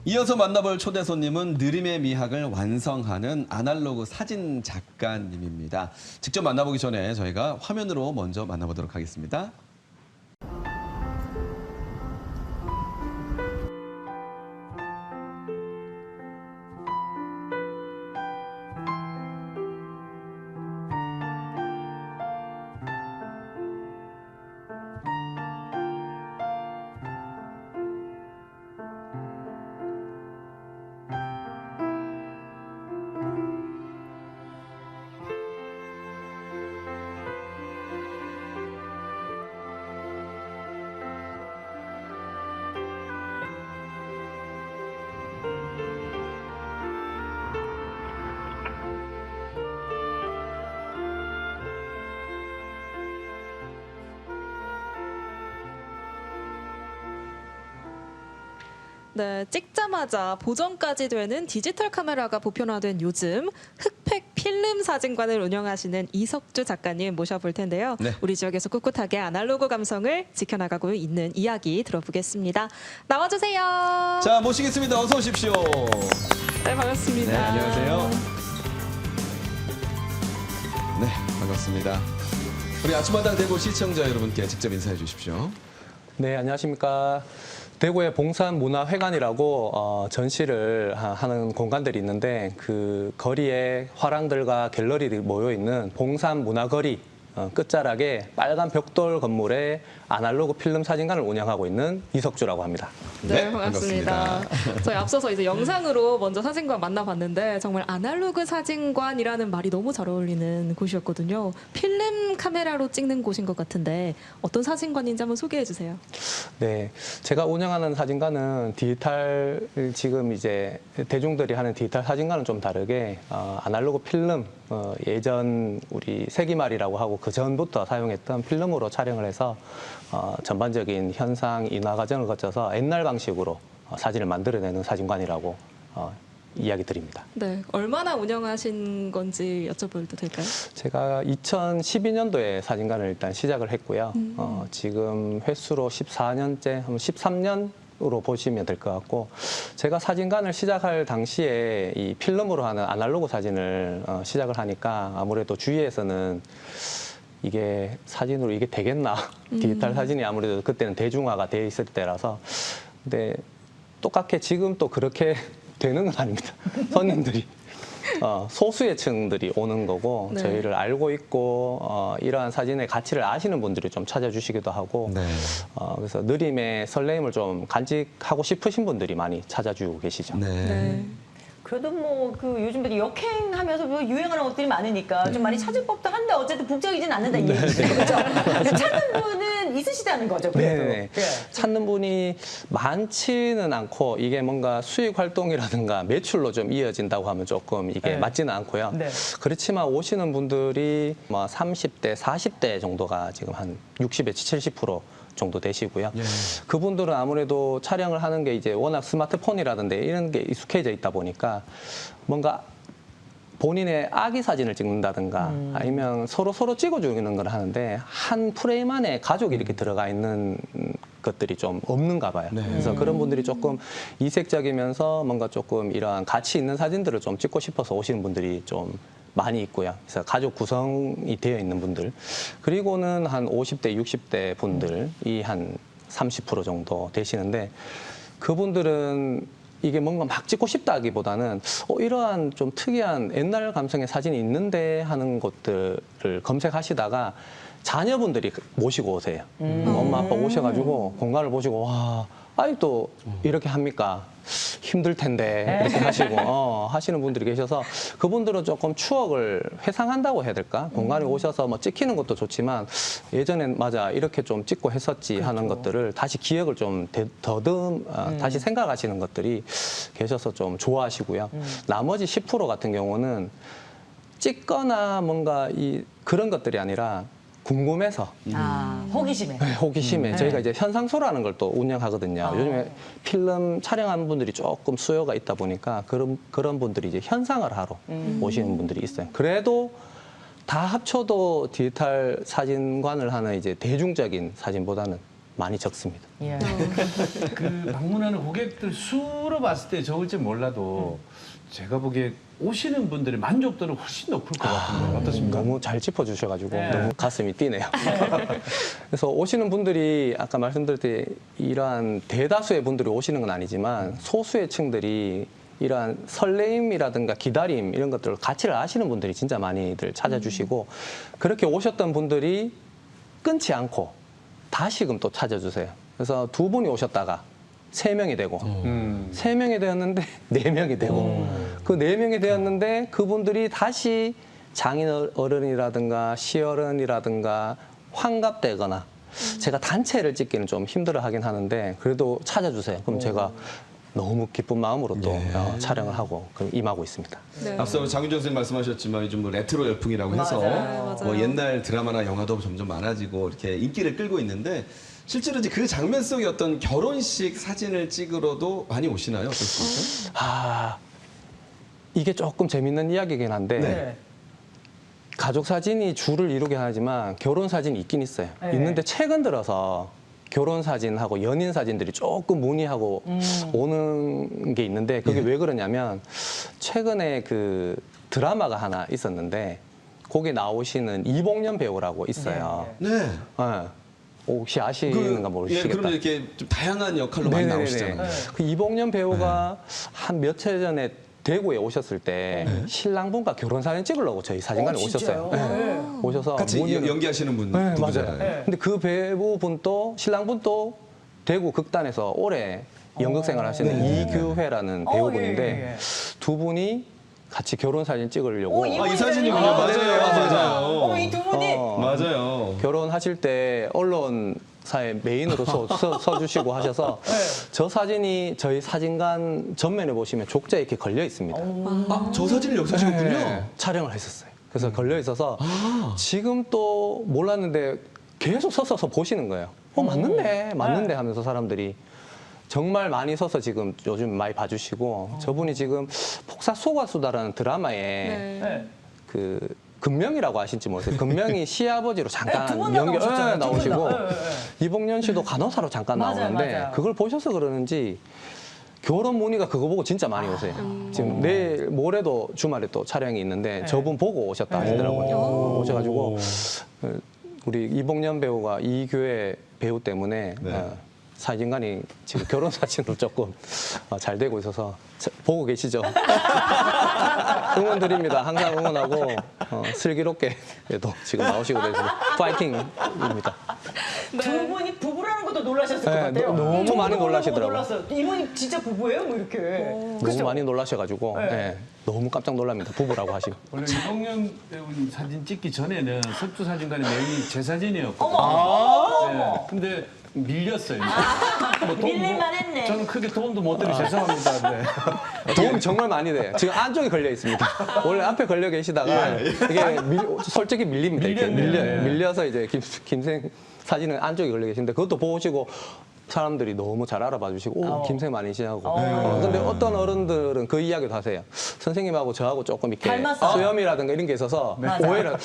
이어서 만나볼 초대 손님은 느림의 미학을 완성하는 아날로그 사진 작가님입니다. 직접 만나보기 전에 저희가 화면으로 먼저 만나보도록 하겠습니다. 네, 찍자마자 보정까지 되는 디지털 카메라가 보편화된 요즘 흑백 필름 사진관을 운영하시는 이석주 작가님 모셔볼 텐데요. 네. 우리 지역에서 꿋꿋하게 아날로그 감성을 지켜나가고 있는 이야기 들어보겠습니다. 나와주세요. 자, 모시겠습니다. 어서 오십시오. 네, 반갑습니다. 네, 안녕하세요. 네, 반갑습니다. 우리 아침마당 대구 시청자 여러분께 직접 인사해 주십시오. 네, 안녕하십니까. 대구의 봉산문화회관이라고 전시를 하는 공간들이 있는데 그 거리에 화랑들과 갤러리들이 모여있는 봉산문화거리 끝자락에 빨간 벽돌 건물에 아날로그 필름 사진관을 운영하고 있는 이석주라고 합니다. 네, 반갑습니다. 저희 앞서서 이제 영상으로 먼저 사진관 만나봤는데 정말 아날로그 사진관이라는 말이 너무 잘 어울리는 곳이었거든요. 필름 카메라로 찍는 곳인 것 같은데 어떤 사진관인지 한번 소개해 주세요. 네, 제가 운영하는 사진관은 디지털 지금 이제 대중들이 하는 디지털 사진관은 좀 다르게 아날로그 필름 예전 우리 세기말이라고 하고 그 전부터 사용했던 필름으로 촬영을 해서 전반적인 현상 인화 과정을 거쳐서 옛날 방식으로 사진을 만들어내는 사진관이라고 이야기 드립니다. 네, 얼마나 운영하신 건지 여쭤봐도 될까요? 제가 2012년도에 사진관을 일단 시작을 했고요. 지금 횟수로 14년째, 13년으로 보시면 될 것 같고, 제가 사진관을 시작할 당시에 이 필름으로 하는 아날로그 사진을 시작을 하니까 아무래도 주위에서는 이게 사진으로 이게 되겠나? 디지털 사진이 아무래도 그때는 대중화가 돼 있을 때라서. 근데 똑같게 지금 또 그렇게 되는 건 아닙니다. 손님들이. 소수의 층들이 오는 거고 네. 저희를 알고 있고 이러한 사진의 가치를 아시는 분들이 좀 찾아주시기도 하고 네. 그래서 느림의 설레임을 좀 간직하고 싶으신 분들이 많이 찾아주고 계시죠. 네. 그래도 뭐 그 요즘 역행하면서 뭐 유행하는 것들이 많으니까 좀 많이 찾을 법도 한데 어쨌든 북적이진 않는다 이 얘기죠. 그렇죠? 찾는 분은 있으시다는 거죠. 그래도. 네. 예. 찾는 분이 많지는 않고 이게 뭔가 수익 활동이라든가 매출로 좀 이어진다고 하면 조금 이게 네. 맞지는 않고요. 네. 그렇지만 오시는 분들이 뭐 30대, 40대 정도가 지금 한 60에서 70% 정도 되시고요. 예. 그분들은 아무래도 촬영을 하는 게 이제 워낙 스마트폰이라든지 이런 게 익숙해져 있다 보니까 뭔가 본인의 아기 사진을 찍는다든가 아니면 서로 찍어주는 걸 하는데 한 프레임 안에 가족이 이렇게 들어가 있는 것들이 좀 없는가 봐요. 네. 그래서 그런 분들이 조금 이색적이면서 뭔가 조금 이러한 가치 있는 사진들을 좀 찍고 싶어서 오시는 분들이 좀 많이 있고요. 그래서 가족 구성이 되어 있는 분들. 그리고는 한 50대, 60대 분들이 한 30% 정도 되시는데 그분들은 이게 뭔가 막 찍고 싶다기보다는 이러한 좀 특이한 옛날 감성의 사진이 있는데 하는 것들을 검색하시다가 자녀분들이 모시고 오세요. 엄마 아빠 오셔가지고 공간을 보시고 와 아직도 이렇게 합니까? 힘들 텐데 이렇게 하시고 하시는 분들이 계셔서 그분들은 조금 추억을 회상한다고 해야 될까? 공간에 오셔서 뭐 찍히는 것도 좋지만 예전엔 맞아 이렇게 좀 찍고 했었지 하는 것들을 다시 기억을 좀 다시 생각하시는 것들이 계셔서 좀 좋아하시고요. 나머지 10% 같은 경우는 찍거나 뭔가 그런 것들이 아니라 궁금해서 호기심에. 네, 호기심에 저희가 이제 현상소라는 걸 또 운영하거든요. 요즘에 필름 촬영하는 분들이 조금 수요가 있다 보니까 그런 분들이 이제 현상을 하러 오시는 분들이 있어요. 그래도 다 합쳐도 디지털 사진관을 하는 이제 대중적인 사진보다는 많이 적습니다. 예. 그 방문하는 고객들 수로 봤을 때 적을지 몰라도 제가 보기에 오시는 분들의 만족도는 훨씬 높을 것 같은데 어떻습니까? 너무 잘 짚어주셔가지고 네. 너무 가슴이 뛰네요. 그래서 오시는 분들이 아까 말씀드릴 때 이러한 대다수의 분들이 오시는 건 아니지만 소수의 층들이 이러한 설레임이라든가 기다림 이런 것들을 가치를 아시는 분들이 진짜 많이들 찾아주시고 그렇게 오셨던 분들이 끊지 않고 다시금 또 찾아주세요. 그래서 2분이 오셨다가 3명이 되고 3명이 되었는데 4명이 되고 그 4명이 되었는데 그분들이 다시 장인 어른이라든가 시어른이라든가 환갑되거나 제가 단체를 찍기는 좀 힘들어 하긴 하는데 그래도 찾아주세요. 그럼 제가 너무 기쁜 마음으로 또 촬영을 하고 그럼 임하고 있습니다. 네. 앞서 장윤정 선생님 말씀하셨지만 요즘 뭐 레트로 열풍이라고 해서 맞아요. 뭐 옛날 드라마나 영화도 점점 많아지고 이렇게 인기를 끌고 있는데 실제로 이제 그 장면 속의 어떤 결혼식 사진을 찍으러도 많이 오시나요? 어떻습니까? 아, 이게 조금 재밌는 이야기긴 한데 네. 가족 사진이 주를 이루긴 하지만 결혼 사진이 있긴 있어요. 네. 있는데 최근 들어서 결혼 사진하고 연인 사진들이 조금 문의하고 오는 게 있는데 그게 왜 그러냐면 최근에 그 드라마가 하나 있었는데 거기 나오시는 이봉년 배우라고 있어요. 네. 네. 혹시 아시는가 모르시겠다. 그럼 이렇게 좀 다양한 역할로 많이 네네네. 나오시잖아요. 그 이봉년 배우가 한 며칠 전에 대구에 오셨을 때 신랑분과 결혼 사진 찍으려고 저희 사진관에 오셨어요. 네. 오셔서 같이 연기하시는 분 네, 누구잖아요. 맞아요. 근데 그 배우분도 신랑분도 대구 극단에서 오래 연극 생활 하시는 이규회라는 배우분인데 예. 두 분이 같이 결혼 사진 찍으려고 이 이 사진이군요. 아, 맞아요. 이 두 분이 맞아요. 결혼하실 때 언론사의 메인으로 서주시고 하셔서 저 사진이 저희 사진관 전면에 보시면 족자에 이렇게 걸려 있습니다. 아, 저 사진을 여기서 찍었군요. 네, 촬영을 했었어요. 그래서 걸려 있어서 지금 또 몰랐는데 계속 서서 보시는 거예요. 맞는데 하면서 사람들이 정말 많이 서서 지금 요즘 많이 봐주시고 저분이 지금 폭삭 속았수다라는 드라마에 네. 그 금명이라고 아실지 모르겠어요. 금명이 시아버지로 잠깐 두 분 다 나오셨잖아요. 두 나오시고 분 다. 이봉년 씨도 간호사로 잠깐 맞아요, 나오는데 맞아요. 그걸 보셔서 그러는지 결혼 문의가 그거 보고 진짜 많이 오세요. 지금 내일 모레도 주말에 또 촬영이 있는데 저분 보고 오셨다 하시더라고요. 오셔가지고 우리 이봉년 배우가 이교회 배우 때문에 사진관이 지금 결혼 사진으로 조금 잘 되고 있어서 보고 계시죠? 응원드립니다. 항상 응원하고 슬기롭게도 지금 나오시고 계시고 파이팅입니다. 두 분이 부부라는 것도 놀라셨을 것 네, 같아요. 너무 저도 많이 몰라보고 놀라시더라고요. 놀랐어요. 이분이 진짜 부부예요? 뭐 이렇게. 너무 많이 놀라셔가지고 네. 너무 깜짝 놀랍니다. 부부라고 하시고. 원래 이봉년 배우님 사진 찍기 전에는 석주 사진관의 메인이 제 사진이었거든요. 어머. 근데 밀렸어요. 뭐 밀릴만 했네. 저는 크게 도움도 못 드리고 죄송합니다. 네. 도움이 정말 많이 돼요. 지금 안쪽에 걸려 있습니다. 원래 앞에 걸려 계시다가 이게 솔직히 밀립니다. 이렇게 밀렸네요. 밀려서 이제 김생 사진은 안쪽에 걸려 계신데 그것도 보시고 사람들이 너무 잘 알아봐 주시고 김생 많이시하고 근데 어떤 어른들은 그 이야기도 하세요. 선생님하고 저하고 조금 이렇게 닮았어요. 수염이라든가 이런 게 있어서 오해를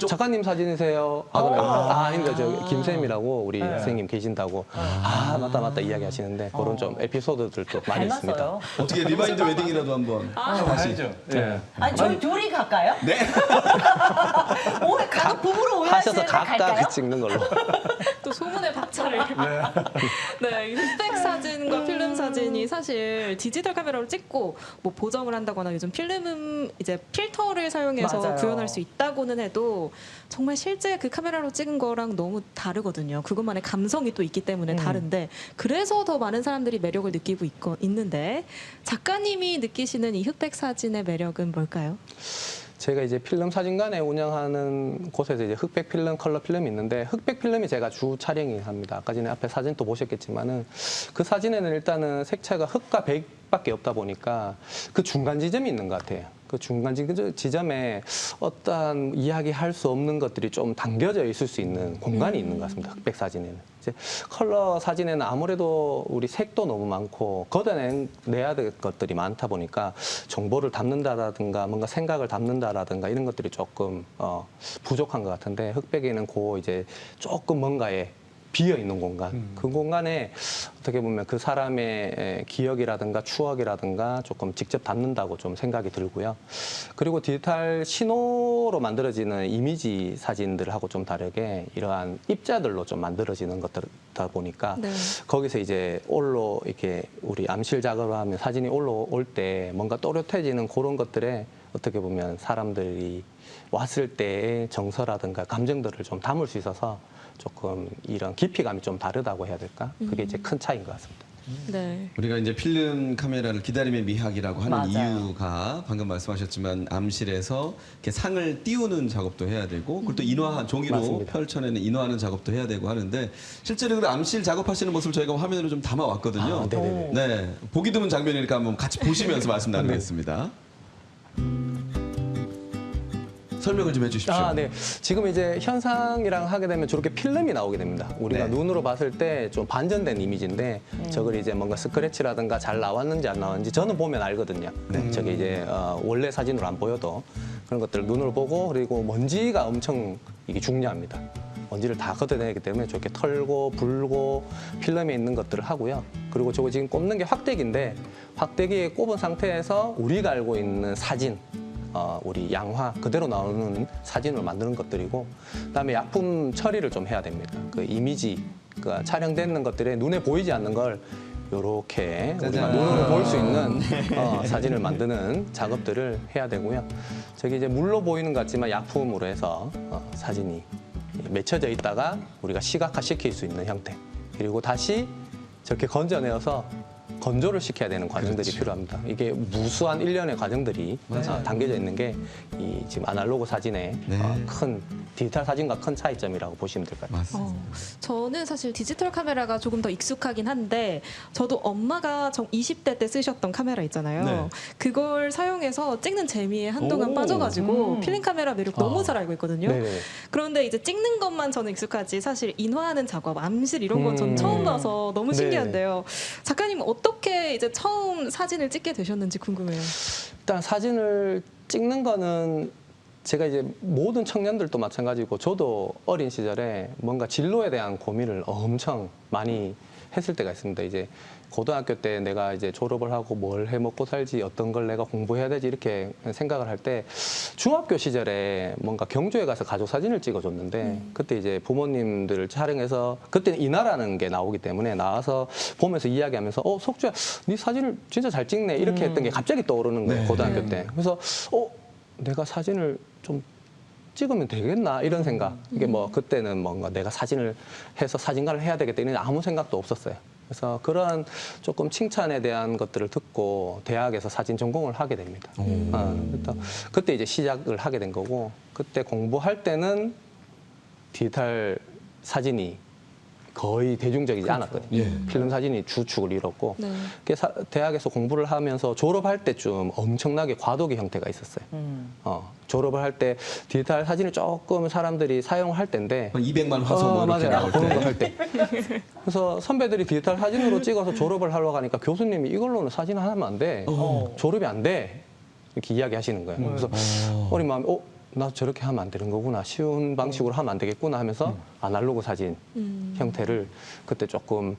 작가님 사진이세요? 하더라고요. 아닙니다. 저 김쌤이라고 우리 선생님 계신다고 맞다 이야기 하시는데 그런 좀 에피소드들도 많이 있습니다. 닮았어요. 어떻게 리바인드 웨딩이라도 한번 가야죠. 네. 아니 저희 둘이 갈까요? 네. 오해 가족 부부로 하셔서 오해하시는데 갈까요? 각각 찍는 걸로. 또 소문의 박차를. 네, 이 흑백 사진과 필름 사진이 사실 디지털 카메라로 찍고 뭐 보정을 한다거나 요즘 필름은 이제 필터를 사용해서 맞아요. 구현할 수 있다고는 해도 정말 실제 그 카메라로 찍은 거랑 너무 다르거든요. 그것만의 감성이 또 있기 때문에 다른데 그래서 더 많은 사람들이 매력을 느끼고 있는데 작가님이 느끼시는 이 흑백 사진의 매력은 뭘까요? 제가 이제 필름 사진관에 운영하는 곳에서 이제 흑백 필름, 컬러 필름이 있는데 흑백 필름이 제가 주 촬영이 합니다. 아까 전에 앞에 사진 또 보셨겠지만은 그 사진에는 일단은 색채가 흑과 백밖에 없다 보니까 그 중간 지점이 있는 것 같아요. 그 중간 지점에 어떠한 이야기할 수 없는 것들이 좀 담겨져 있을 수 있는 공간이 있는 것 같습니다. 흑백 사진에는. 이제 컬러 사진에는 아무래도 우리 색도 너무 많고 걷어내야 될 것들이 많다 보니까 정보를 담는다라든가 뭔가 생각을 담는다라든가 이런 것들이 조금 부족한 것 같은데 흑백에는 그 이제 조금 뭔가에 비어 있는 공간, 그 공간에 어떻게 보면 그 사람의 기억이라든가 추억이라든가 조금 직접 담는다고 좀 생각이 들고요. 그리고 디지털 신호로 만들어지는 이미지 사진들하고 좀 다르게 이러한 입자들로 좀 만들어지는 것들다 보니까 네. 거기서 이제 이렇게 우리 암실 작업을 하면 사진이 올라올 때 뭔가 또렷해지는 그런 것들에 어떻게 보면 사람들이 왔을 때의 정서라든가 감정들을 좀 담을 수 있어서 조금 이런 깊이감이 좀 다르다고 해야 될까? 그게 이제 큰 차이인 것 같습니다. 네. 우리가 이제 필름 카메라를 기다림의 미학이라고 하는 맞아요. 이유가 방금 말씀하셨지만 암실에서 이렇게 상을 띄우는 작업도 해야 되고 그리고 또 인화 종이로 맞습니다. 펼쳐내는 인화하는 작업도 해야 되고 하는데 실제로 그 암실 작업하시는 모습을 저희가 화면으로 좀 담아왔거든요. 아, 네네네. 네, 보기 드문 장면이니까 한번 같이 보시면서 말씀 나누겠습니다. 설명을 좀 해주십시오. 아, 네. 지금 이제 현상이랑 하게 되면 저렇게 필름이 나오게 됩니다. 우리가 네. 눈으로 봤을 때 좀 반전된 이미지인데 저걸 이제 뭔가 스크래치라든가 잘 나왔는지 안 나왔는지 저는 보면 알거든요. 저게 이제 원래 사진으로 안 보여도 그런 것들을 눈으로 보고 그리고 먼지가 엄청 이게 중요합니다. 먼지를 다 걷어내기 때문에 저렇게 털고 불고 필름에 있는 것들을 하고요. 그리고 저거 지금 꼽는 게 확대기인데 확대기에 꼽은 상태에서 우리가 알고 있는 사진 우리 양화 그대로 나오는 사진을 만드는 것들이고 그다음에 약품 처리를 좀 해야 됩니다. 그 이미지 그 촬영되는 것들에 눈에 보이지 않는 걸 이렇게 우리가 눈으로 볼 수 있는 사진을 만드는 작업들을 해야 되고요. 저기 이제 물로 보이는 것 같지만 약품으로 해서 사진이 맺혀져 있다가 우리가 시각화 시킬 수 있는 형태 그리고 다시 저렇게 건져내어서 건조를 시켜야 되는 과정들이 그렇죠. 필요합니다. 이게 무수한 일련의 과정들이 담겨져 있는 게 이 지금 아날로그 사진의 네. 큰 디지털 사진과 큰 차이점이라고 보시면 될 것 같아요. 맞습니다. 저는 사실 디지털 카메라가 조금 더 익숙하긴 한데 저도 엄마가 20대 때 쓰셨던 카메라 있잖아요. 네. 그걸 사용해서 찍는 재미에 한동안 오. 빠져가지고 필름 카메라 매력 너무 잘 알고 있거든요. 네네. 그런데 이제 찍는 것만 저는 익숙하지 사실 인화하는 작업, 암실 이런 건 저는 처음 봐서 너무 네. 신기한데요. 작가님 어떻게 이제 처음 사진을 찍게 되셨는지 궁금해요. 일단 사진을 찍는 거는 제가 이제 모든 청년들도 마찬가지고 저도 어린 시절에 뭔가 진로에 대한 고민을 엄청 많이 했을 때가 있습니다. 이제 고등학교 때 내가 이제 졸업을 하고 뭘 해 먹고 살지 어떤 걸 내가 공부해야 되지 이렇게 생각을 할 때 중학교 시절에 뭔가 경주에 가서 가족 사진을 찍어줬는데 그때 이제 부모님들 촬영해서 그때는 인화라는 게 나오기 때문에 나와서 보면서 이야기하면서 석주야 네 사진을 진짜 잘 찍네 이렇게 했던 게 갑자기 떠오르는 거예요. 네. 고등학교 때. 그래서 내가 사진을 좀 찍으면 되겠나 이런 생각. 이게 뭐 그때는 뭔가 내가 사진을 해서 사진관을 해야 되겠다 이런 아무 생각도 없었어요. 그래서 그런 조금 칭찬에 대한 것들을 듣고 대학에서 사진 전공을 하게 됩니다. 일단 그때 이제 시작을 하게 된 거고 그때 공부할 때는 디지털 사진이 거의 대중적이지 않았거든요. 예. 필름 사진이 주축을 이뤘고 네. 대학에서 공부를 하면서 졸업할 때쯤 엄청나게 과도기 형태가 있었어요. 졸업을 할 때 디지털 사진을 조금 사람들이 사용할 때인데 200만 화소 뭐 이렇게 맞아요. 나올 보는 거 때. 할 때. 그래서 선배들이 디지털 사진으로 찍어서 졸업을 하려고 하니까 교수님이 이걸로는 사진 하면 안 돼. 졸업이 안 돼. 이렇게 이야기하시는 거예요. 그래서 어린 마음에 나 저렇게 하면 안 되는 거구나. 쉬운 방식으로 하면 안 되겠구나 하면서 아날로그 사진 형태를 그때 조금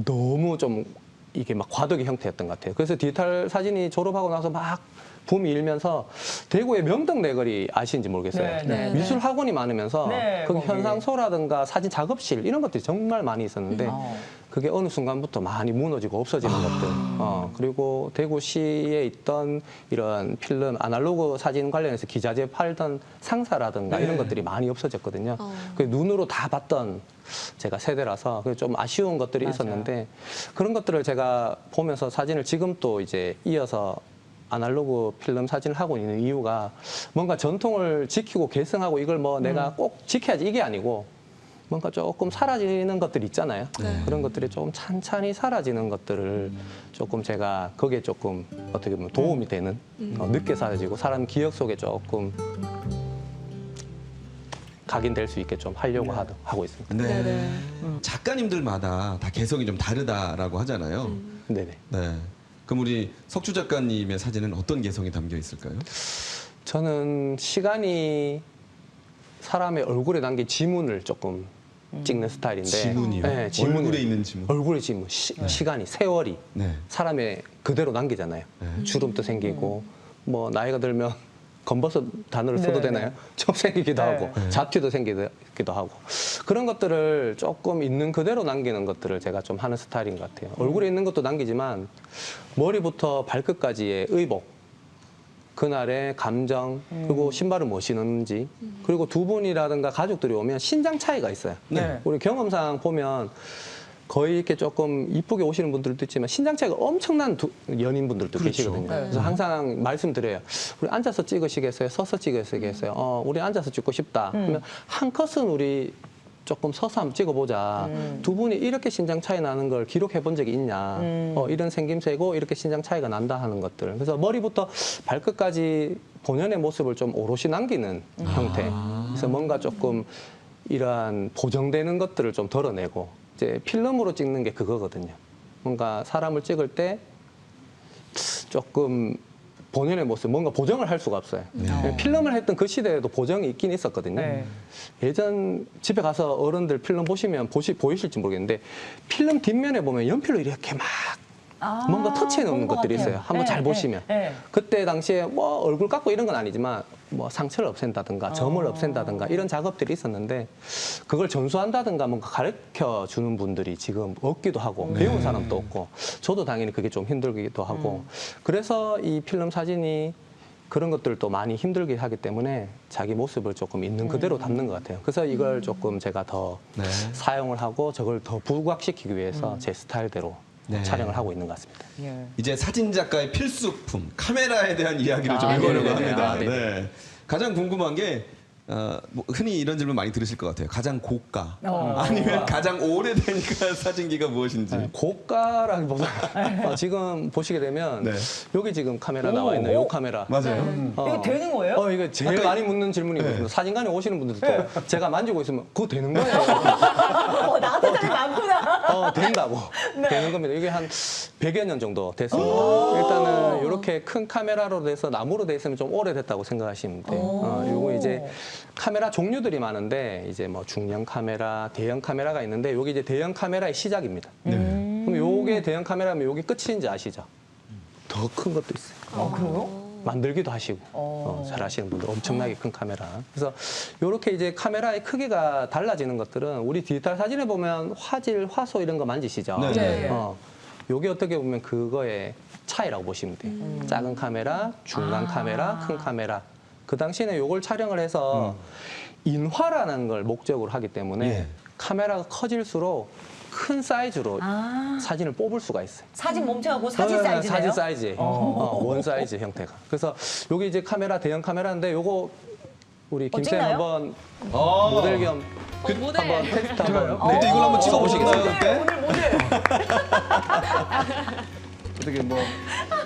너무 좀 이게 막 과도기 형태였던 것 같아요. 그래서 디지털 사진이 졸업하고 나서 막 붐이 일면서 대구의 명덕 내거리 아시는지 모르겠어요. 네, 네, 미술 학원이 많으면서 네, 거기 거기. 현상소라든가 사진 작업실 이런 것들이 정말 많이 있었는데 그게 어느 순간부터 많이 무너지고 없어지는 것들. 그리고 대구시에 있던 이런 필름 아날로그 사진 관련해서 기자재 팔던 상사라든가 이런 것들이 많이 없어졌거든요. 그 눈으로 다 봤던 제가 세대라서 그게 좀 아쉬운 것들이 있었는데 그런 것들을 제가 보면서 사진을 지금 또 이제 이어서 아날로그 필름 사진을 하고 있는 이유가 뭔가 전통을 지키고 계승하고 이걸 뭐 내가 꼭 지켜야지 이게 아니고 뭔가 조금 사라지는 것들이 있잖아요. 그런 것들이 조금 찬찬히 사라지는 것들을 조금 제가 거기에 조금 어떻게 보면 도움이 되는 늦게 사라지고 사람 기억 속에 조금 각인될 수 있게 좀 하려고 하고 있습니다. 네. 네네. 작가님들마다 다 개성이 좀 다르다라고 하잖아요. 네네. 네. 그럼 우리 석주 작가님의 사진은 어떤 개성이 담겨 있을까요? 저는 시간이 사람의 얼굴에 남긴 지문을 조금 찍는 스타일인데 지문이요? 네, 지문이요. 얼굴에 있는 지문? 얼굴의 지문, 시간이, 세월이 네. 사람의 그대로 남기잖아요. 주름도 생기고 뭐 나이가 들면 검버섯 단어를 써도 네, 되나요? 좀 생기기도 네. 하고 자취도 생기기도 하고 그런 것들을 조금 있는 그대로 남기는 것들을 제가 좀 하는 스타일인 것 같아요. 얼굴에 있는 것도 남기지만 머리부터 발끝까지의 의복, 그날의 감정, 그리고 신발을 뭐 신었는지, 그리고 두 분이라든가 가족들이 오면 신장 차이가 있어요. 네. 우리 경험상 보면 거의 이렇게 조금 이쁘게 오시는 분들도 있지만 신장 차이가 엄청난 연인분들도 계시거든요. 그래서 항상 말씀드려요. 우리 앉아서 찍으시겠어요? 서서 찍으시겠어요? 우리 앉아서 찍고 싶다. 그러면 한 컷은 우리 조금 서서 한번 찍어보자. 두 분이 이렇게 신장 차이 나는 걸 기록해 본 적이 있냐. 이런 생김새고 이렇게 신장 차이가 난다 하는 것들. 그래서 머리부터 발끝까지 본연의 모습을 좀 오롯이 남기는 형태. 그래서 뭔가 조금 이러한 보정되는 것들을 좀 덜어내고 이제 필름으로 찍는 게 그거거든요. 뭔가 사람을 찍을 때 조금 본연의 모습, 뭔가 보정을 할 수가 없어요. 필름을 했던 그 시대에도 보정이 있긴 있었거든요. 네. 예전 집에 가서 어른들 필름 보시면 보이실지 모르겠는데 필름 뒷면에 보면 연필로 이렇게 막 뭔가 터치해 놓는 본 것 것들이 같아요. 있어요. 한번 네, 잘 보시면. 네, 네. 그때 당시에 뭐 얼굴 깎고 이런 건 아니지만 뭐 상처를 없앤다든가 점을 없앤다든가 이런 작업들이 있었는데 그걸 전수한다든가 뭔가 가르쳐 주는 분들이 지금 없기도 하고 배운 사람도 없고 저도 당연히 그게 좀 힘들기도 하고 그래서 이 필름 사진이 그런 것들도 많이 힘들게 하기 때문에 자기 모습을 조금 있는 그대로 담는 것 같아요. 그래서 이걸 조금 제가 더 네. 사용을 하고 저걸 더 부각시키기 위해서 제 스타일대로 네. 촬영을 하고 있는 것 같습니다. 예. 이제 사진 작가의 필수품 카메라에 대한 이야기를 좀 해보려고 네네네. 합니다. 네네. 네. 가장 궁금한 게 뭐 흔히 이런 질문 많이 들으실 것 같아요. 가장 고가 아니면 가장 오래되니까 사진기가 무엇인지. 고가라기보다 지금 보시게 되면 네. 여기 지금 카메라 나와 있는 이 카메라. 맞아요. 이거 되는 거예요? 이거 제일 많이 묻는 질문이거든요. 사진관에 오시는 분들도 제가 만지고 있으면 그거 되는 거예요? 나 같은 사람이 많구나. 된다고. 되는 겁니다. 이게 한 100여 년 정도 됐습니다. 일단은 이렇게 큰 카메라로 돼서 나무로 돼 있으면 좀 오래됐다고 생각하시면 돼요. 요거 이제 카메라 종류들이 많은데 이제 뭐 중형 카메라, 대형 카메라가 있는데 여기 이제 대형 카메라의 시작입니다. 그럼 요게 대형 카메라면 요게 끝인지 아시죠? 더 큰 것도 있어요. 그래요? 만들기도 하시고 잘 하시는 분들 엄청나게 큰 카메라. 그래서 이렇게 이제 카메라의 크기가 달라지는 것들은 우리 디지털 사진에 보면 화질, 화소 이런 거 만지시죠? 네. 요게 어떻게 보면 그거의 차이라고 보시면 돼요. 작은 카메라, 중간 카메라, 큰 카메라. 그 당시에는 요걸 촬영을 해서 인화라는 걸 목적으로 하기 때문에 예. 카메라가 커질수록 큰 사이즈로 사진을 뽑을 수가 있어요. 사진 몸체하고 사진 네, 사이즈네요? 사진 사이즈. 원 사이즈 형태가. 그래서 여기 이제 카메라 대형 카메라인데 요거 우리 김쌤 찍나요? 한번 모델 겸 모델. 한번 테스트 한번. 그때 이걸 한번 찍어보시겠어요? 그때? 오늘 모델. 어떻게 뭐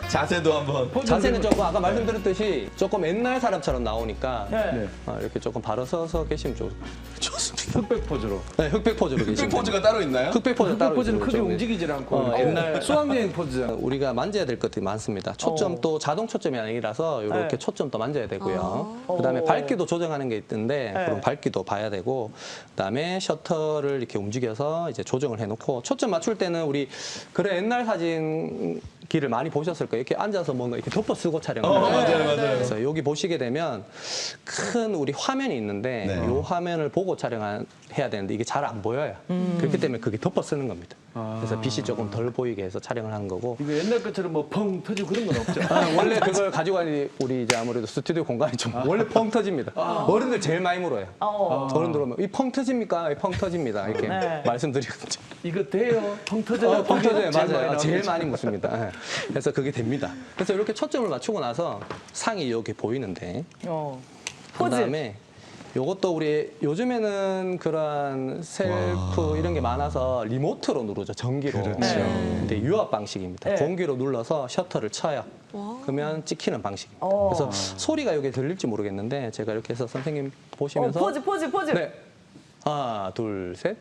자세도 한번. 자세는 조금 아까 말씀드렸듯이 조금 옛날 사람처럼 나오니까 네. 이렇게 조금 바로 서서 계시면 좋습니다. 흑백 포즈로. 네, 흑백 포즈로 계시면 포즈가 따로 있나요? 흑백 포즈 따로 포즈는 있어요. 크게 좀 움직이질 않고 옛날 수학여행 포즈. 우리가 만져야 될 것들이 많습니다. 초점도 자동 초점이 아니라서 이렇게 네. 초점도 만져야 되고요. 그다음에 밝기도 조정하는 게 있는데 그럼 밝기도 봐야 되고 그다음에 셔터를 이렇게 움직여서 이제 조정을 해놓고 초점 맞출 때는 우리 그래 옛날 사진기를 많이 보셨을 거예요. 이렇게 앉아서 뭔가 이렇게 덮어 쓰고 촬영을 해요. 맞아요. 그래서 여기 보시게 되면 큰 우리 화면이 있는데 네. 이 화면을 보고 촬영해야 되는데 이게 잘 안 보여요. 그렇기 때문에 그게 덮어 쓰는 겁니다. 그래서 빛이 조금 덜 보이게 해서 촬영을 하는 거고. 이거 옛날 것처럼 뭐 펑 터지고 그런 건 없죠. 원래 그걸 가지고 가니 우리 이제 아무래도 스튜디오 공간이 좀 원래 펑 터집니다. 어른들 제일 많이 물어요. 어른들 오면 이 펑 터집니까? 이 펑 터집니다. 이렇게 네. 말씀드리거든요. 이거 돼요? 펑 터져요? 펑 터져요. 맞아요. 제일 나오죠. 많이 묻습니다. 네. 그래서 그게 됩니다. 그래서 이렇게 초점을 맞추고 나서 상이 이렇게 보이는데 포즈. 그다음에 요것도 우리 요즘에는 그런 셀프 이런 게 많아서 리모트로 누르죠. 전기로. 그렇죠. 근데 유압 방식입니다. 네. 공기로 눌러서 셔터를 쳐요. 그러면 찍히는 방식입니다. 그래서 소리가 여기 들릴지 모르겠는데 제가 이렇게 해서 선생님 보시면서 포즈. 네. 하나, 둘, 셋.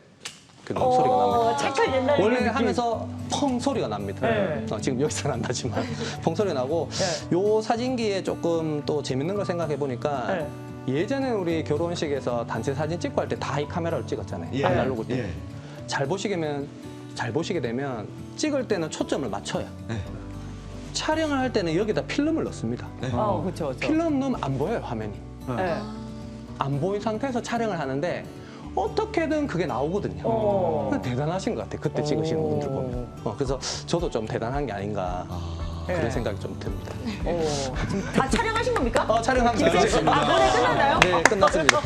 그리고 소리가 납니다. 착한 옛날 원래 느낌. 하면서 펑 소리가 납니다. 네. 지금 여기서는 안 나지만 펑 소리가 나고 요 사진기에 조금 또 재밌는 걸 생각해 보니까 네. 예전에 우리 결혼식에서 단체 사진 찍고 할 때 다 이 카메라로 찍었잖아요. 예. 아날로그 때. 예. 잘 보시게 되면 찍을 때는 초점을 맞춰요. 네. 촬영을 할 때는 여기다 필름을 넣습니다. 그렇죠. 필름 넣으면 안 보여요, 화면이. 네. 안 보인 상태에서 촬영을 하는데 어떻게든 그게 나오거든요. 대단하신 것 같아요. 그때 찍으시는 분들 보면. 그래서 저도 좀 대단한 게 아닌가 그런 네. 생각이 좀 듭니다. 지금 다 촬영하신 겁니까? 촬영한 거 알겠습니다. 노래 끝났나요? 네, 끝났습니다.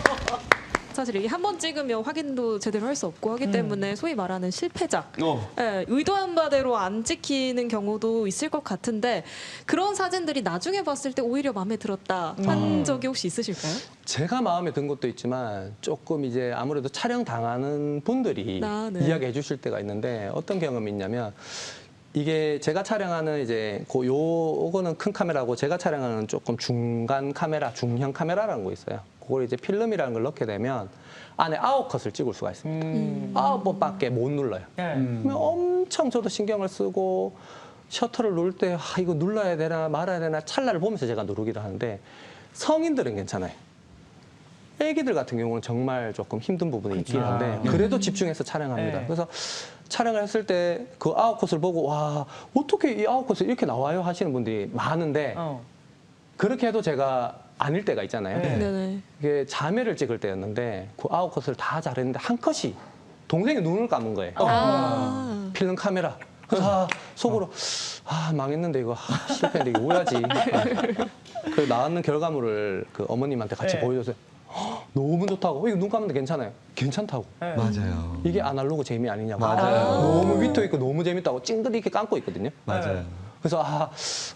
사실 이게 한 번 찍으면 확인도 제대로 할 수 없고 하기 때문에 소위 말하는 실패작, 예, 의도한 바대로 안 찍히는 경우도 있을 것 같은데 그런 사진들이 나중에 봤을 때 오히려 마음에 들었다 한 적이 혹시 있으실까요? 제가 마음에 든 것도 있지만 조금 이제 아무래도 촬영 당하는 분들이 네. 이야기해 주실 때가 있는데 어떤 경험이 있냐면 이게 제가 촬영하는 이제 요거는 큰 카메라고 제가 촬영하는 조금 중간 카메라, 중형 카메라라는 거 있어요. 그걸 이제 필름이라는 걸 넣게 되면 안에 9컷을 찍을 수가 있습니다. 9번밖에 못 눌러요. 네. 그러면 엄청 저도 신경을 쓰고 셔터를 누를 때 이거 눌러야 되나 말아야 되나 찰나를 보면서 제가 누르기도 하는데 성인들은 괜찮아요. 애기들 같은 경우는 정말 조금 힘든 부분이 있긴 한데 그래도 집중해서 촬영합니다. 네. 그래서 촬영을 했을 때 그 9컷을 보고 와 어떻게 이 9컷을 이렇게 나와요 하시는 분들이 많은데 그렇게 해도 제가 아닐 때가 있잖아요. 네. 네네. 이게 자매를 찍을 때였는데 그 9컷을 다 잘했는데 한 컷이 동생이 눈을 감은 거예요. 필름 카메라. 그래서 속으로 망했는데 이거 실패했는데 이거 뭐야지. 그 나왔는 결과물을 그 어머님한테 같이 네. 보여줬어요. 너무 좋다고. 이거 눈 감는데 괜찮아요. 괜찮다고. 네. 맞아요. 이게 아날로그 재미 아니냐고. 맞아요. 너무 위트 있고 너무 재밌다고 찡그리 이렇게 감고 있거든요. 맞아요. 그래서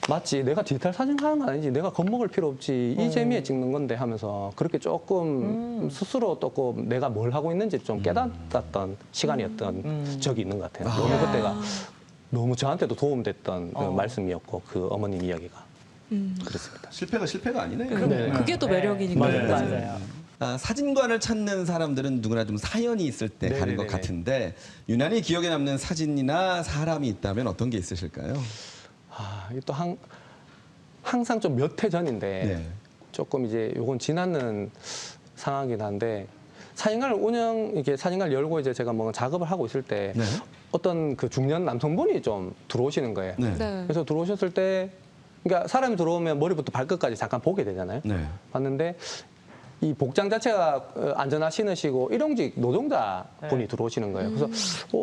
맞지. 내가 디지털 사진 하는 건 아니지. 내가 겁먹을 필요 없지. 이 재미에 찍는 건데 하면서 그렇게 조금 스스로 조금 내가 뭘 하고 있는지 좀 깨닫았던 시간이었던 적이 있는 것 같아요. 너무 그때가 너무 저한테도 도움됐던 그 말씀이었고 그 어머님 이야기가 그렇습니다. 실패가 아니네요. 그게 또 매력이니까. 맞아요. 사진관을 찾는 사람들은 누구나 좀 사연이 있을 때 가는 것 네네네네. 같은데 유난히 기억에 남는 사진이나 사람이 있다면 어떤 게 있으실까요? 이게 또 항상 좀 몇 해 전인데 네. 조금 이제 요건 지나는 상황이긴 한데 이게 사진관을 열고 이제 제가 뭔가 작업을 하고 있을 때 네. 어떤 그 중년 남성분이 좀 들어오시는 거예요. 네. 네. 그래서 들어오셨을 때 그러니까 사람이 들어오면 머리부터 발끝까지 잠깐 보게 되잖아요. 네. 봤는데 이 복장 자체가 안전화 신으시고 일용직 노동자 분이 들어오시는 거예요. 그래서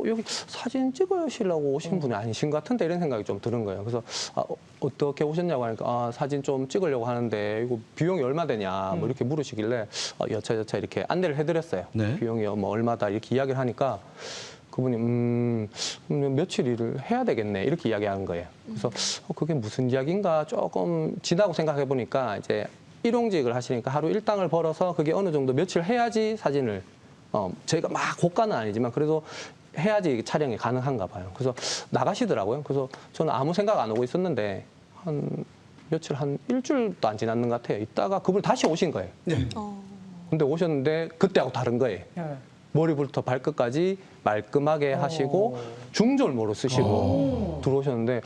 여기 사진 찍으시려고 오신 분이 아니신 것 같은데 이런 생각이 좀 드는 거예요. 그래서 어떻게 오셨냐고 하니까 사진 좀 찍으려고 하는데 이거 비용이 얼마 되냐 뭐 이렇게 물으시길래 여차저차 이렇게 안내를 해드렸어요. 네. 비용이 뭐 얼마다 이렇게 이야기를 하니까 그분이 며칠 일을 해야 되겠네 이렇게 이야기하는 거예요. 그래서 그게 무슨 이야기인가 조금 지나고 생각해 보니까 이제 일용직을 하시니까 하루 일당을 벌어서 그게 어느 정도 며칠 해야지 사진을 저희가 막 고가는 아니지만 그래도 해야지 촬영이 가능한가 봐요. 그래서 나가시더라고요. 그래서 저는 아무 생각 안 하고 있었는데 한 며칠 한 일주일도 안 지났는 것 같아요. 있다가 그분 다시 오신 거예요. 근데 오셨는데 그때하고 다른 거예요. 머리부터 발끝까지 말끔하게 하시고 중절모로 쓰시고 들어오셨는데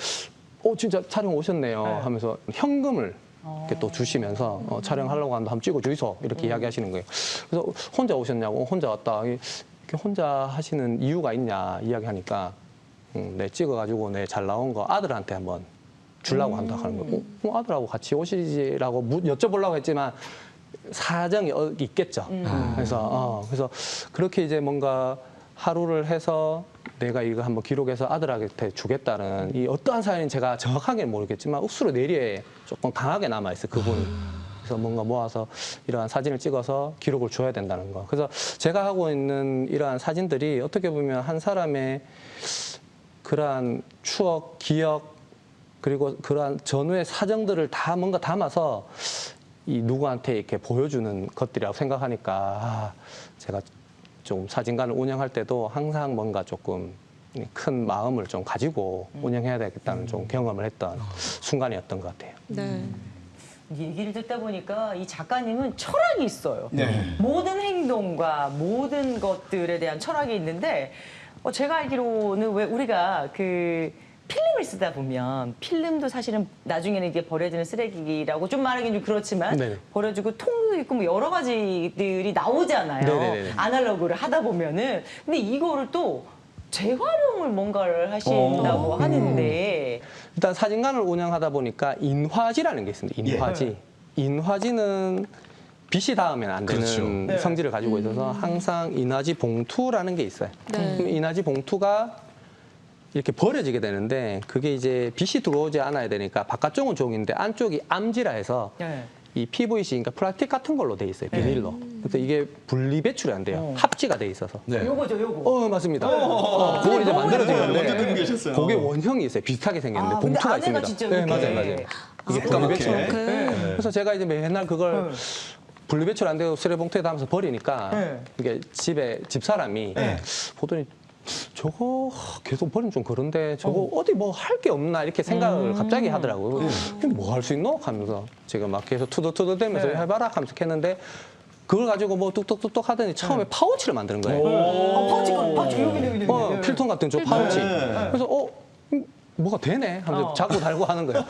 진짜 촬영 오셨네요 하면서 현금을 이렇게 또 주시면서 촬영하려고 하는데 한번 찍어 주이소 이렇게 이야기하시는 거예요. 그래서 혼자 오셨냐고 혼자 왔다. 이렇게 혼자 하시는 이유가 있냐 이야기하니까 내 찍어가지고 내 잘 나온 거 아들한테 한번 주려고 한다 하는 거예요. 아들하고 같이 오시지라고 여쭤보려고 했지만 사정이 있겠죠. 그래서 그렇게 이제 뭔가 하루를 해서 내가 이거 한번 기록해서 아들한테 주겠다는 이 어떠한 사연인지 제가 정확하게는 모르겠지만 옥수로 내리에 조금 강하게 남아있어요, 그분. 그래서 뭔가 모아서 이러한 사진을 찍어서 기록을 줘야 된다는 거. 그래서 제가 하고 있는 이러한 사진들이 어떻게 보면 한 사람의 그러한 추억, 기억, 그리고 그러한 전후의 사정들을 다 뭔가 담아서 이 누구한테 이렇게 보여주는 것들이라고 생각하니까 제가 좀 사진관을 운영할 때도 항상 뭔가 조금 큰 마음을 좀 가지고 운영해야 되겠다는 좀 경험을 했던 순간이었던 것 같아요. 네. 얘기를 듣다 보니까 이 작가님은 철학이 있어요. 네. 모든 행동과 모든 것들에 대한 철학이 있는데 제가 알기로는 왜 우리가 그 필름을 쓰다 보면 필름도 사실은 나중에는 이게 버려지는 쓰레기라고 좀 말하기는 좀 그렇지만 네네. 버려지고 통도 있고 뭐 여러 가지들이 나오잖아요. 네네네. 아날로그를 하다 보면은 근데 이거를 또 재활용을 뭔가를 하신다고 하는데 일단 사진관을 운영하다 보니까 인화지라는 게 있습니다. 인화지. 인화지는 빛이 닿으면 안 되는 그렇죠. 네. 성질을 가지고 있어서 항상 인화지 봉투라는 게 있어요. 네. 그럼 인화지 봉투가 이렇게 버려지게 되는데 그게 이제 빛이 들어오지 않아야 되니까 바깥쪽은 종인데 안쪽이 암지라 해서 네. 이 PVC, 그러니까 플라스틱 같은 걸로 돼 있어요. 비닐로. 그래서 이게 분리 배출이 안 돼요. 합지가 돼 있어서. 네. 요거죠, 요거. 맞습니다. 그걸 이제 만들어진 네, 건데 먼저 듣고 계셨어요. 그게 원형이 있어요. 비슷하게 생겼는데 아, 근데 봉투가 안에가 있습니다. 진짜 네, 이렇게. 맞아요. 이게 새까맣게. 분리배출. 네. 그래서 제가 이제 맨날 그걸 분리배출 안 되고 쓰레봉투에다 하면서 버리니까 네. 이게 집사람이 보더니 저거 계속 버리면 좀 그런데 저거 어디 뭐 할 게 없나 이렇게 생각을 갑자기 하더라고요. 뭐 할 수 있노? 하면서 제가 막 계속 투덜투덜대면서 네. 해봐라 하면서 했는데 그걸 가지고 뭐 뚝뚝뚝뚝 하더니 처음에 파우치를 만드는 거예요. 파우치 여기. 필통 같은 저 파우치. 그래서 뭐가 되네 하면서 자꾸 달고 하는 거예요.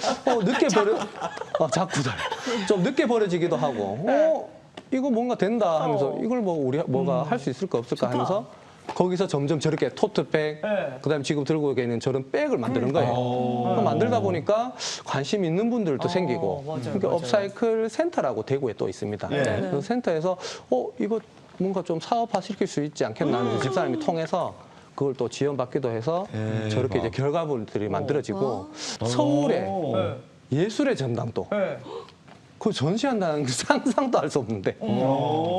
늦게 자꾸 달. 좀 늦게 버려지기도 하고. 이거 뭔가 된다 하면서 이걸 뭐 우리 뭐가 할 수 있을까 없을까 하면서 거기서 점점 저렇게 토트백, 네. 그다음에 지금 들고 계는 저런 백을 만드는 거예요. 그럼 만들다 보니까 관심 있는 분들도 생기고, 맞아요, 그러니까 맞아요. 업사이클 센터라고 대구에 또 있습니다. 네. 그 센터에서 이거 뭔가 좀 사업화시킬 수 있지 않겠나 하면서 집사람이 통해서 그걸 또 지원받기도 해서 저렇게 이제 결과물들이 만들어지고 서울에 오. 예술의 전당도 네. 그 전시한다는 게 상상도 할 수 없는데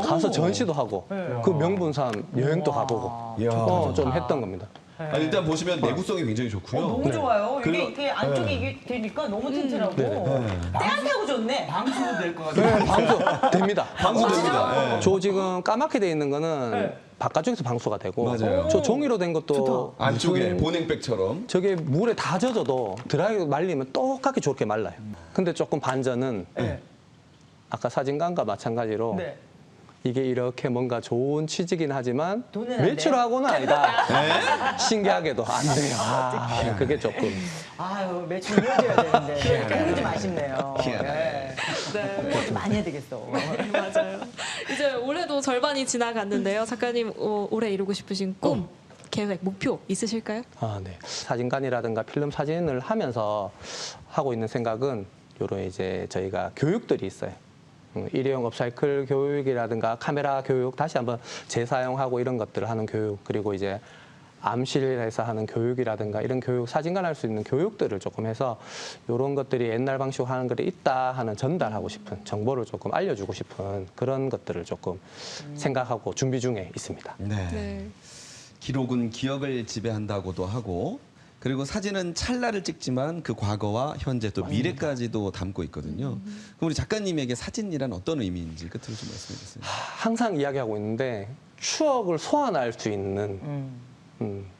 가서 전시도 하고 그 명분삼 여행도 가보고 이야. 좀 했던 겁니다. 아니, 일단 보시면 내구성이 굉장히 좋고요. 너무 좋아요. 그리고- 이게 안쪽에 이게 되니까 너무 튼튼하고 네네. 따뜻하고 좋네. 방수도 될 것 같아요. 방수 됩니다. 방수됩니다. 예. 저 지금 까맣게 돼 있는 거는 네. 바깥쪽에서 방수가 되고 맞아요. 저 종이로 된 것도 안쪽에 무슨 보냉백처럼. 저게 물에 다 젖어도 드라이로 말리면 똑같이 좋게 말라요. 근데 조금 반전은 네. 아까 사진관과 마찬가지로 네. 이게 이렇게 뭔가 좋은 취지긴 하지만 돈은 안 매출하고는 아니다. 신기하게도 안 돼요. 그게 조금. 아유 매출 이어져야 되는데 그건 좀 아쉽네요. 희한하네. 네. 좀 많이 해야 되겠어. 맞아요. 이제 올해도 절반이 지나갔는데요. 작가님 올해 이루고 싶으신 꿈, 계획, 목표 있으실까요? 네. 사진관이라든가 필름 사진을 하면서 하고 있는 생각은 요런 이제 저희가 교육들이 있어요. 일회용 업사이클 교육이라든가 카메라 교육 다시 한번 재사용하고 이런 것들을 하는 교육 그리고 이제 암실에서 하는 교육이라든가 이런 교육 사진관 할 수 있는 교육들을 조금 해서 이런 것들이 옛날 방식으로 하는 것이 있다 하는 전달하고 싶은 정보를 조금 알려주고 싶은 그런 것들을 조금 생각하고 준비 중에 있습니다. 네. 네. 기록은 기억을 지배한다고도 하고 그리고 사진은 찰나를 찍지만 그 과거와 현재 또 미래까지도 담고 있거든요. 그럼 우리 작가님에게 사진이란 어떤 의미인지 끝으로 좀 말씀해 주세요. 항상 이야기하고 있는데 추억을 소환할 수 있는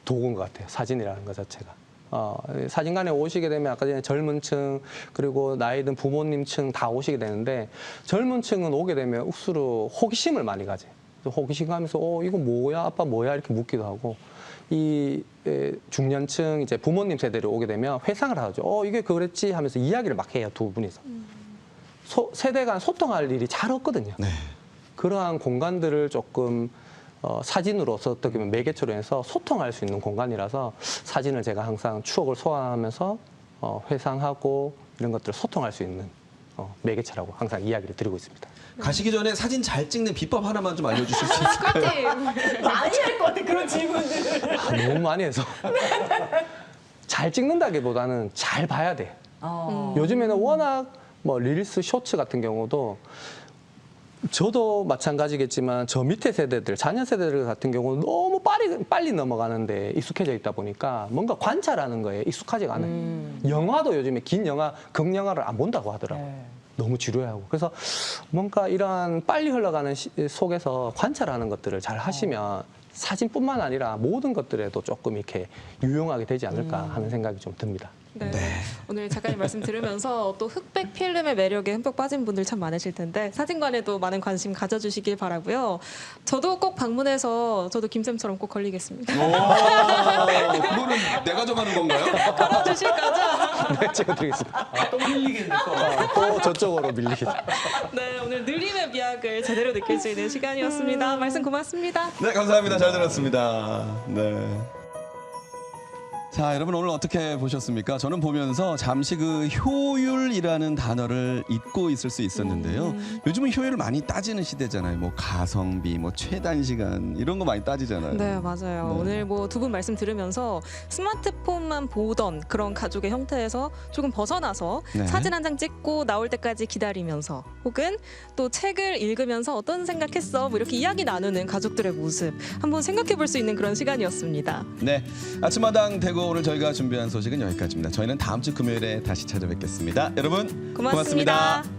도구인 것 같아요. 사진이라는 것 자체가. 사진관에 오시게 되면 아까 전에 젊은 층 그리고 나이 든 부모님 층 다 오시게 되는데 젊은 층은 오게 되면 억수로 호기심을 많이 가져요. 호기심 가면서 이거 뭐야 아빠 뭐야 이렇게 묻기도 하고 이 중년층 이제 부모님 세대로 오게 되면 회상을 하죠. 이게 그랬지 하면서 이야기를 막 해요 두 분이서. 세대 간 소통할 일이 잘 없거든요. 네. 그러한 공간들을 조금 사진으로서 어떻게 보면 매개체로 해서 소통할 수 있는 공간이라서 사진을 제가 항상 추억을 소환하면서 회상하고 이런 것들을 소통할 수 있는 매개체라고 항상 이야기를 드리고 있습니다. 가시기 전에 사진 잘 찍는 비법 하나만 좀 알려주실 수 있을까요? 꿀팁. 많이 할 것 같아 그런 질문들. 너무 많이 해서 잘 찍는다기보다는 잘 봐야 돼. 요즘에는 워낙 뭐 릴스, 쇼츠 같은 경우도 저도 마찬가지겠지만 저 밑에 세대들, 자녀 세대들 같은 경우는 너무 빨리 넘어가는데 익숙해져 있다 보니까 뭔가 관찰하는 거에 익숙하지가 않아요. 영화도 요즘에 긴 영화, 극영화를 안 본다고 하더라고요. 네. 너무 지루해하고. 그래서 뭔가 이러한 빨리 흘러가는 속에서 관찰하는 것들을 잘 하시면 사진뿐만 아니라 모든 것들에도 조금 이렇게 유용하게 되지 않을까 하는 생각이 좀 듭니다. 네. 오늘 작가님 말씀 들으면서 또 흑백 필름의 매력에 흠뻑 빠진 분들 참 많으실 텐데 사진관에도 많은 관심 가져주시길 바라고요. 저도 꼭 방문해서 저도 김쌤처럼 꼭 걸리겠습니다. 그거는 내가 정하는 건가요? 걸어주실 거죠? 네, 찍어드리겠습니다. 또 밀리겠네 또. 또 저쪽으로 밀리겠습니다. 네, 오늘 느림의 미학을 제대로 느낄 수 있는 시간이었습니다. 말씀 고맙습니다. 네, 감사합니다. 잘 들었습니다. 네. 자, 여러분 오늘 어떻게 보셨습니까? 저는 보면서 잠시 그 효율이라는 단어를 잊고 있을 수 있었는데요. 요즘은 효율을 많이 따지는 시대잖아요. 뭐 가성비, 뭐 최단 시간 이런 거 많이 따지잖아요. 네, 맞아요. 네. 오늘 뭐 두 분 말씀 들으면서 스마트폰만 보던 그런 가족의 형태에서 조금 벗어나서 네. 사진 한 장 찍고 나올 때까지 기다리면서 혹은 또 책을 읽으면서 어떤 생각했어? 뭐 이렇게 이야기 나누는 가족들의 모습 한번 생각해 볼 수 있는 그런 시간이었습니다. 네, 아침마당 대구 오늘 저희가 준비한 소식은 여기까지입니다. 저희는 다음 주 금요일에 다시 찾아뵙겠습니다. 여러분 고맙습니다.